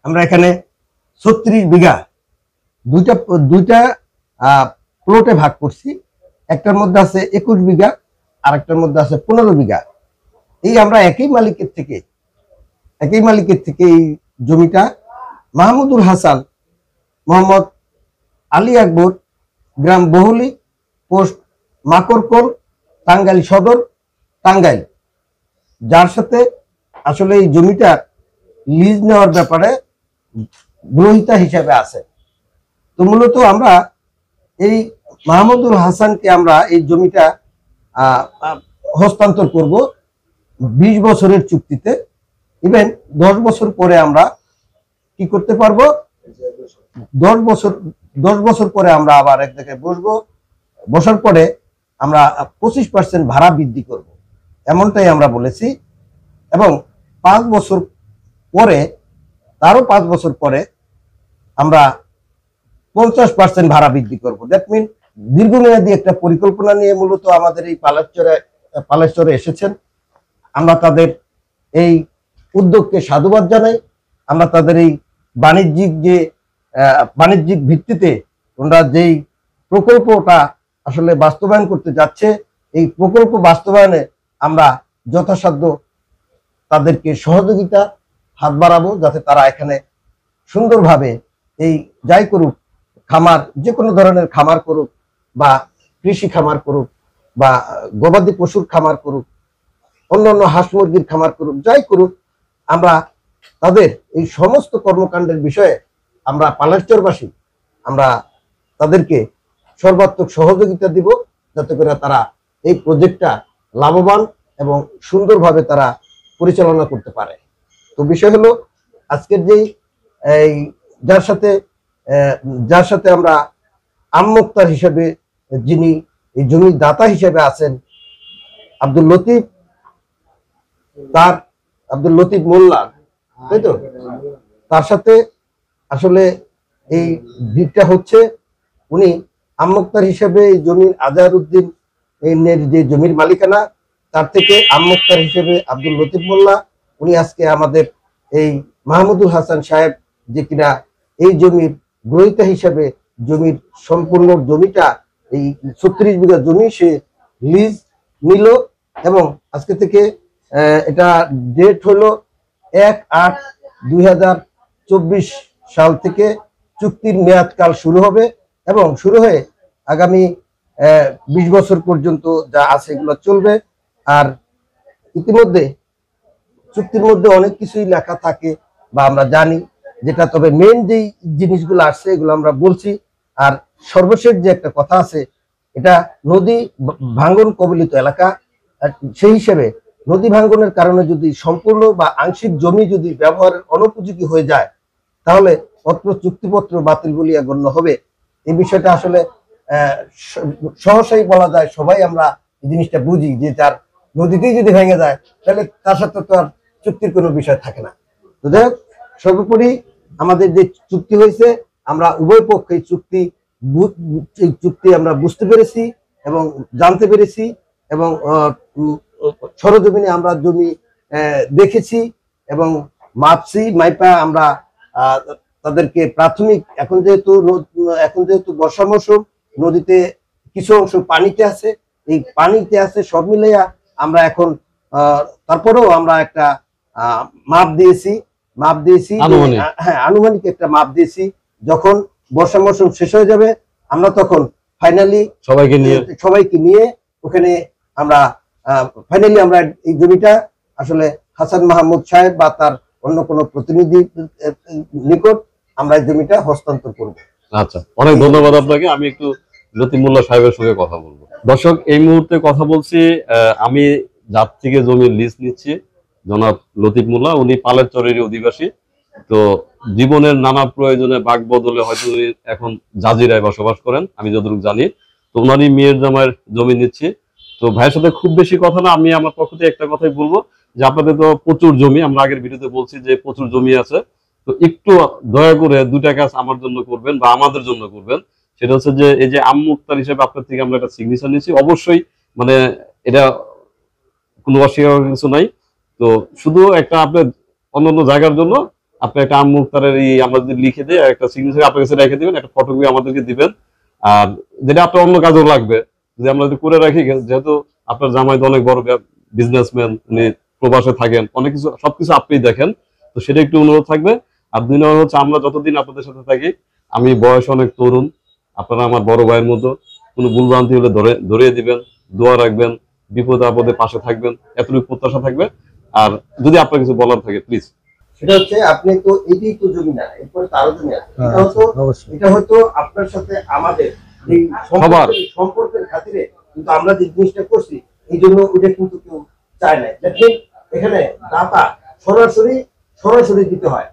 আমরা এখানে 36 বিঘা দুইটা দুইটা প্লটে ভাগ করছি। একটার মধ্যে আছে 21 বিঘা, আর একটার মধ্যে আছে 15 বিঘা। এই আমরা একই মালিকের থেকে এই জমিটা মাহমুদুল হাসান, মোহাম্মদ আলী আকবর, গ্রাম বহুলি, পোস্ট মাকড়কোল, টাঙ্গাইল সদর, টাঙ্গাইল, যার সাথে আসলে এই জমিটা লিজ নেওয়ার ব্যাপারে গ্রহীতা হিসেবে আছে। তো মূলত আমরা এই মাহমুদুল হাসানকে আমরা এই জমিটা হস্তান্তর করব 20 বছরের চুক্তিতে। ইভেন 10 বছর পরে আমরা কি করতে পারবো, 10 বছর পরে আমরা আবার এক জায়গায় বসবো, বসার পরে আমরা 25% ভাড়া বৃদ্ধি করব, এমনটাই আমরা বলেছি। এবং 5 বছর পরে, তারও 5 বছর পরে আমরা 50% ভাড়া বৃদ্ধি করব। দ্যাট মিন দীর্ঘমেয়াদী একটা পরিকল্পনা নিয়ে মূলত আমাদের এই পালেশ্বরে এসেছেন। আমরা তাদের এই উদ্যোগকে সাধুবাদ জানাই। আমরা তাদের এই বাণিজ্যিক ভিত্তিতে ওনারা যেই প্রকল্পটা আসলে বাস্তবায়ন করতে যাচ্ছে, এই প্রকল্প বাস্তবায়নে আমরা যথাসাধ্য তাদেরকে সহযোগিতা হাত বাড়াবো, যাতে তারা এখানে সুন্দরভাবে এই যাই করুক, খামার, যে কোনো ধরনের খামার করুক, বা কৃষি খামার করুক, বা গবাদি পশুর খামার করুক, অন্যান্য হাঁস মুরগির খামার করুক, যাই করুক, আমরা তাদের এই সমস্ত কর্মকাণ্ডের বিষয়ে আমরা পালেশ্বরবাসী আমরা তাদেরকে সর্বাত্মক সহযোগিতা দিব, যাতে করে তারা এই প্রজেক্টটা লাভবান এবং সুন্দরভাবে তারা পরিচালনা করতে পারে। তো বিষয় হলো, আজকের যেই যার সাথে আমরা আমমুক্তার হিসেবে, যিনি এই জমির দাতা হিসেবে আছেন, আব্দুল লতিফ মোল্লা, তাই তো, তার সাথে আসলে এই দিকটা হচ্ছে, উনি আমমুক্তার হিসেবে এই জমির আজহারউদ্দিন যে জমির মালিকানা, তার থেকে আমমুক্তার হিসেবে আব্দুল লতিফ মোল্লা, উনি আজকে আমাদের এই মাহমুদুল হাসান সাহেব, যে কিনা এই জমির গ্রহীতা হিসেবে জমির সম্পূর্ণ জমিটা, এই 36 বিঘা জমি সে লিজ নিল। এবং আজকে থেকে এটা ডেট হলো 1/8/2024 সাল থেকে চুক্তির মেয়াদকাল শুরু হবে, এবং শুরু হয়ে আগামী 20 বছর পর্যন্ত যা আছে এগুলো চলবে। আর ইতিমধ্যে চুক্তির মধ্যে অনেক কিছুই লেখা থাকে বা আমরা জানি, যেটা তবে মেন যেই জিনিসগুলো আসছে এগুলো আমরা বলছি। আর সর্বশেষ যে একটা কথা আছে, এটা নদী ভাঙ্গন কবলিত এলাকা, সেই হিসেবে নদী ভাঙ্গনের কারণে যদি সম্পূর্ণ বা আংশিক জমি যদি ব্যবহারের অনুপযোগী হয়ে যায়, তাহলে অত্র চুক্তিপত্র বাতিল বলিয়া গণ্য হবে। এই বিষয়টা আসলে সহসাই বলা যায়, সবাই আমরা এই জিনিসটা বুঝি, যে তার নদীতেই যদি ভেঙে যায় তাহলে তার সাথে তো আর চুক্তির কোনো বিষয় থাকে না। তো যাই হোক, সর্বোপরি আমাদের যে চুক্তি হয়েছে, আমরা উভয় পক্ষে চুক্তি আমরা বুঝতে পেরেছি এবং জানতে পেরেছি, এবং সরজমিনে আমরা জমি দেখেছি এবং মাইপা আমরা তাদেরকে প্রাথমিক, এখন যেহেতু বর্ষা মৌসুম, নদীতে কিছু অংশ পানিতে আছে, এই পানিতে আছে, সব মিলাইয়া আমরা এখন তারপরেও আমরা একটা মাপ দিয়েছি, হ্যাঁ, আনুমানিক একটা মাপ দিয়েছি। যখন বর্ষা মৌসুম শেষ হয়ে যাবে, আমরা তখন ফাইনালি সবাইকে নিয়ে ওখানে আমরা এই জমিটা আসলে হাসান মাহমুদ সাহেব বা তার অন্য কোনো প্রতিনিধি নিকট আমরা এই জমিটা হস্তান্তর করব। আচ্ছা, অনেক ধন্যবাদ আপনাকে। আমি একটু লতিফ মোল্লা সাহেবের সঙ্গে কথা বলবো। দর্শক, এই মুহূর্তে কথা বলছি, আমি যার থেকে জমির লিজ নিচ্ছি, জনাব লতিফ মোল্লা। উনি পালেশ্বরেরই অধিবাসী। তো জীবনের নানা প্রয়োজনে বাক বদলে হয়তো এখন জাজিরায় বসবাস করেন, আমি যতটুকু জানি। তো ওনারই মেয়ের জামাইয়ের জমি নিচ্ছি। তো ভাইয়ের সাথে খুব বেশি কথা না, আমি আমার পক্ষ থেকে একটা কথাই বলবো, যে আপনাদের তো প্রচুর জমি, আমরা আগের ভিডিওতে বলছি যে প্রচুর জমি আছে। তো একটু দয়া করে 2টা কাজ আমার জন্য করবেন বা আমাদের জন্য করবেন। সেটা হচ্ছে যে, এই যে আমমুক্তার হিসেবে আপনার থেকে আমরা একটা সিগনেচার নিচ্ছি, অবশ্যই মানে এটা কোনো অস্বীকার কিছু নাই। তো শুধু একটা আপনার অন্যান্য জায়গার জন্য আপনি একটা আম মুক্তারের আমরা যদি লিখে দিই, একটা সিগনেচার আপনার কাছে রেখে দিবেন, একটা ফটোকপি আমাদেরকে দিবেন। আর যেটা আপনার অন্য কাজেও লাগবে, যদি আমরা যদি করে রাখি, যেহেতু আপনার জামাই তো অনেক বড় বিজনেসম্যান, উনি প্রবাসে থাকেন, অনেক কিছু সবকিছু আপনি দেখেন, তো সেটা একটু অনুরোধ থাকবে। আর 2 নম্বর হচ্ছে, আমরা যতদিন আপনাদের সাথে থাকি, আমি বয়স অনেক তরুণ, আপনারা আমার বড় ভাইয়ের মতো, কোনো ভুলভ্রান্তি হলে ধরিয়ে দিবেন, দোয়া রাখবেন, বিপদে আপদে পাশে থাকবেন, এতটুকু প্রত্যাশা থাকবে। আর যদি আপনার কিছু বলার থাকে প্লিজ। সেটা হচ্ছে, আপনি তো এটাই তো জমি না, এরপরে তো আরো জমি আছে, এটা হয়তো আপনার সাথে আমাদের এই সম্পর্কের খাতিরে কিন্তু আমরা যে জিনিসটা করছি, এই জন্য ওটা কিন্তু কেউ চায় না। দেখেন এখানে দাতা সরাসরি দিতে হয়,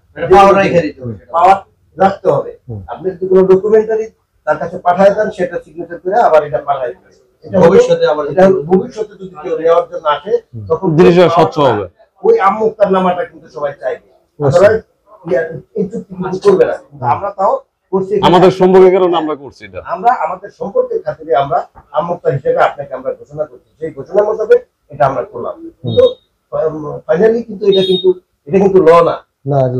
পাওয়ার রাখতে হবে। আপনি যদি কোনো ডকুমেন্টারি তার কাছে পাঠায় দেন, সেটা সিগনেচার করে আবার এটা পাঠায় দেবেন। ভবিষ্যতে যদি কেউ নেওয়ার জন্য আসে, তখন জিনিসটা স্বচ্ছ হবে। ওই আমুক্তার নামাটা কিন্তু সবাই চাইবে, এই চুক্তি কিন্তু করবে না। আমরা তাও করছি, আমাদের সম্পর্কের কারণে আমরা করছি এটা। আমরা আমাদের সম্পর্কের খাতিরে আমরা আমুক্তা হিসেবে আপনাকে আমরা ঘোষণা করছি, সেই ঘোষণা মোতাবেক এটা আমরা করলাম। কিন্তু ফাইনালি কিন্তু এটা কিন্তু ল না,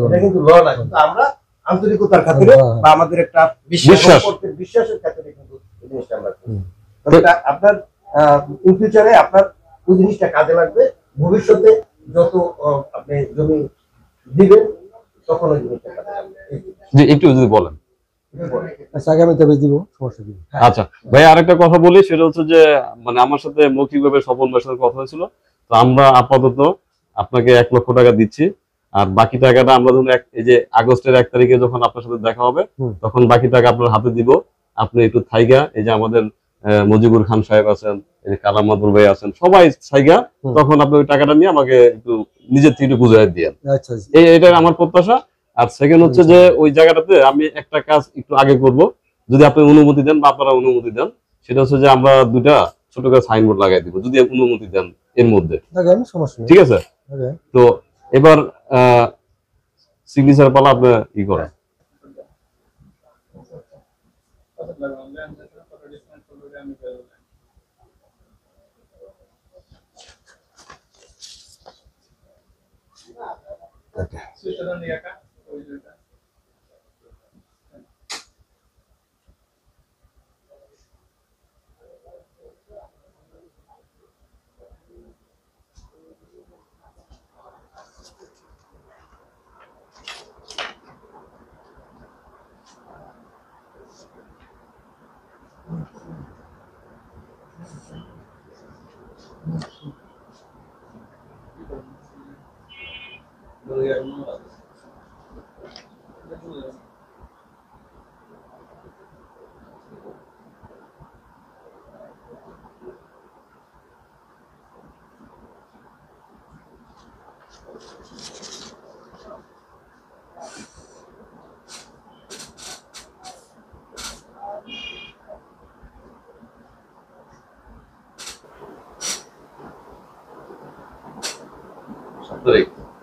এটা কিন্তু ল না, কিন্তু আমরা আন্তরিকতার খাতিরে বা আমাদের একটা বিশ্বাসের খাতিরে কিন্তু এই জিনিসটা আমরা করি। আপনার ইন ফিউচারে আপনার ওই জিনিসটা কাজে লাগবে। ভবিষ্যতে যত আপনি জমি দিবেন, তখন ওই জিনিসটা কাজে লাগবে। জি, একটু যদি বলেন। আগামীতে দিব, সমস্যা কি? আচ্ছা ভাই, আরেকটা কথা বলি, সেটা হচ্ছে যে মানে আমার সাথে মৌখিকভাবে স্বপন ভাইয়ের সাথে কথা হয়েছিল। তো আমরা আপাতত আপনাকে 1 লক্ষ টাকা দিচ্ছি, আর বাকি টাকাটা আমরা ধরুন এই যে আগস্টের 1 তারিখে যখন আপনার সাথে দেখা হবে, তখন বাকি টাকা আপনার হাতে দিব। আপনি একটু থাইগা, এই যে আমাদের মজিবুর খান সাহেব আছেন, এই যে কালাম মাদুর ভাই আছেন, সবাই থাইগা, তখন আপনি ওই টাকাটা নিয়ে আমাকে একটু নিজের থেকে একটু বুঝাই দিয়েন। এইটা আমার প্রত্যাশা। আর সেকেন্ড হচ্ছে যে ওই জায়গাটাতে আমি একটা কাজ একটু আগে করব, যদি আপনি অনুমতি দেন বা আপনারা অনুমতি দেন, সেটা হচ্ছে যে আমরা 2টা ছোট করে সাইনবোর্ড লাগাই দিব, যদি অনুমতি দেন এর মধ্যে। ঠিক আছে? তো এবার সিগনেচার পালা আপনি ই করেন।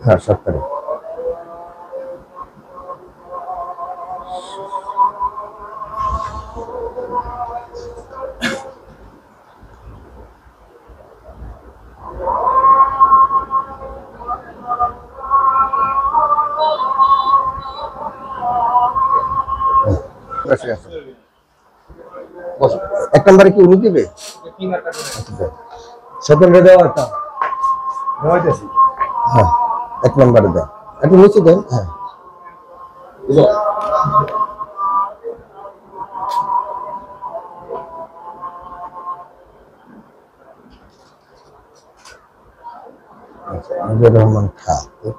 হ্যাঁ, 7 তারিখ। এক নম্বরে কি উনি দিবে? সেকেন্ডে দেওয়া একটা হ্যাঁ, 1 নম্বরে দেন, একটু নিচে দেন। হ্যাঁ, মুজিবুর রহমান খা, এই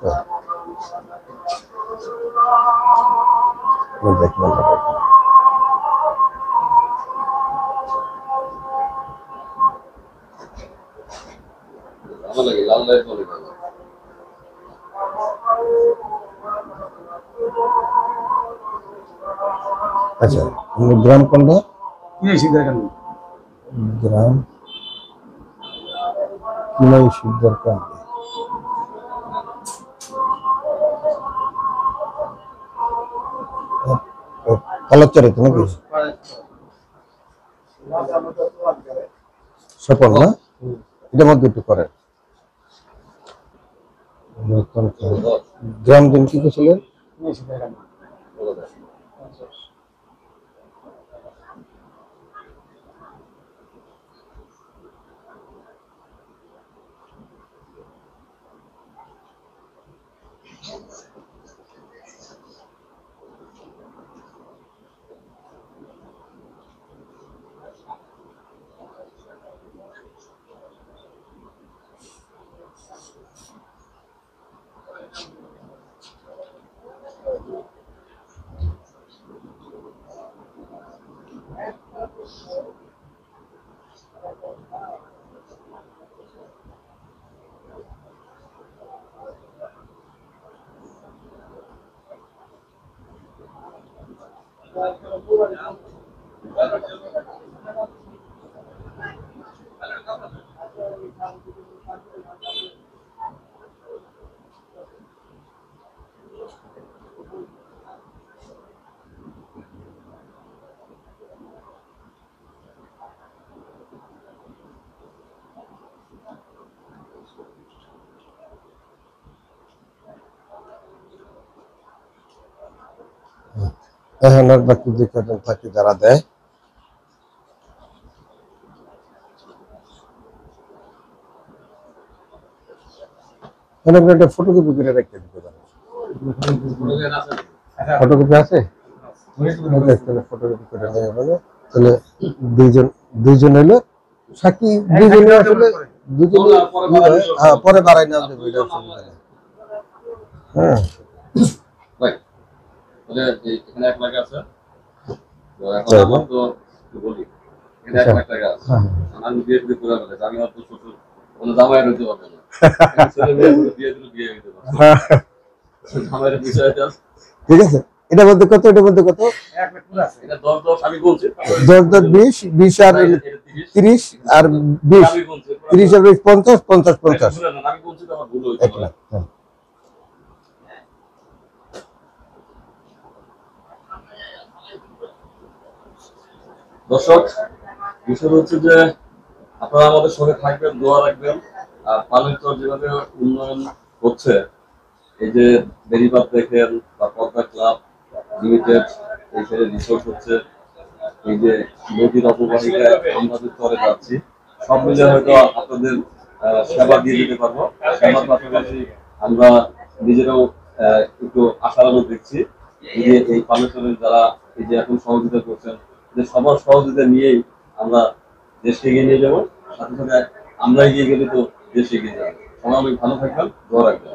তো দেখলাম। আচ্ছা, গ্রাম কোনটা? গ্রাম কিনাই সিদ্ধার কান্দে। কালাচ্চারে তো নাকি স্বপন না? এটার মধ্যে একটু করেন। গ্রাম দিন কি ছিলেন? বেশি টাকা না। এখন আর বাকি যে কজন থাকে যারা দেয়, এখন আপনি একটা ফটোকপি করে রেখে দিতে পারেন। ফটোকপি আছে? ফটোকপি করে নিয়ে যাবে। তাহলে দুইজন হইলো সাক্ষী, দুইজনে আসলে দুজনে পরে বাড়াই নেওয়া যাবে, এটা অসুবিধা নেই। হ্যাঁ, এখানে 1 লাখ আছে, তো এখন আমার তো বলি এখানে 1 লাখ টাকা আছে, আমি বিয়ে যদি করে ফেলে আমি হয়তো শ্বশুর কোনো জামাই হইতে পারবো না, ছেলে মেয়ে বিয়ে দিলে বিয়ে হইতে পারবো জামাইয়ের বিষয় আছে। ঠিক আছে, এটা বলতে কত, এটা বলতে কত? এটা 10 আমি বলছি, 10 10 20 আর 30 আর 20, আমি বলছি 30 আর 20 50 50 50 আমি বলছি তো আমার ভুল হইতে 1 পারে। লাখ। হ্যাঁ। দর্শক, বিষয় হচ্ছে যে আপনারা আমাদের সঙ্গে থাকবেন, দোয়া রাখবেন। আর পানিরচর যেভাবে উন্নয়ন হচ্ছে, এই যে বেরিবাদ দেখেন বা পদ্মা ক্লাব লিমিটেড, এই সাইডে রিসোর্ট হচ্ছে, এই যে নদীর অপবাহিকায় আমরা যে চরে যাচ্ছি, সব মিলে হয়তো আপনাদের সেবা দিয়ে দিতে পারবো। সেবার পাশাপাশি আমরা নিজেরাও একটু আশার আলো দেখছি যে এই পানিচরের যারা এই যে এখন সহযোগিতা করছেন, যে সবার সহযোগিতা নিয়েই আমরা দেশকে এগিয়ে নিয়ে যাবো। সাথে সাথে আমরা এগিয়ে গেলে তো দেশ এগিয়ে যাবে। সবাই অনেক ভালো থাকবেন, দোয়া রাখবেন।